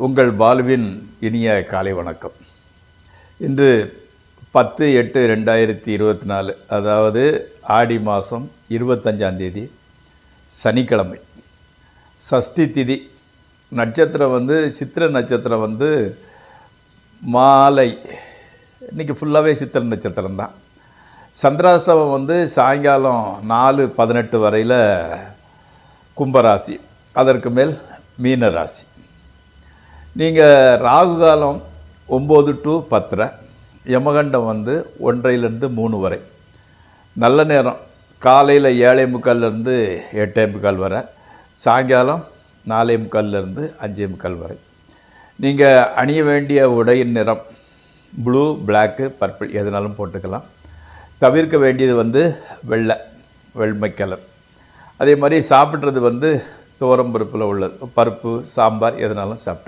உங்கள் வாழ்வின் இனிய காலை வணக்கம். இன்று 10/8/2024, அதாவது ஆடி மாதம் 25ஆம் தேதி சனிக்கிழமை. சஷ்டி திதி. நட்சத்திரம் சித்திரை நட்சத்திரம் மாலை, இன்றைக்கி ஃபுல்லாகவே சித்திரை நட்சத்திரம் தான். சந்திராஷ்டமம் சாயங்காலம் 4:18 வரையில் கும்பராசி, அதற்கு மேல் மீன ராசி. நீங்கள் ராகு காலம் 9 to 10, யமகண்டம் 1:00 3 வரை. நல்ல நேரம் காலையில் 7:45 8:45 வரை, சாயங்காலம் 4:45 5:45 வரை. நீங்கள் அணிய வேண்டிய உடையின் நிறம் ப்ளூ, பிளாக்கு, பர்பிள் எதுனாலும் போட்டுக்கலாம். தவிர்க்க வேண்டியது வெண்மை கலர். அதே மாதிரி சாப்பிட்றது துவரம் பருப்பில் உள்ளது, பருப்பு, சாம்பார் எதுனாலும் சாப்பிட்டுக்கலாம்.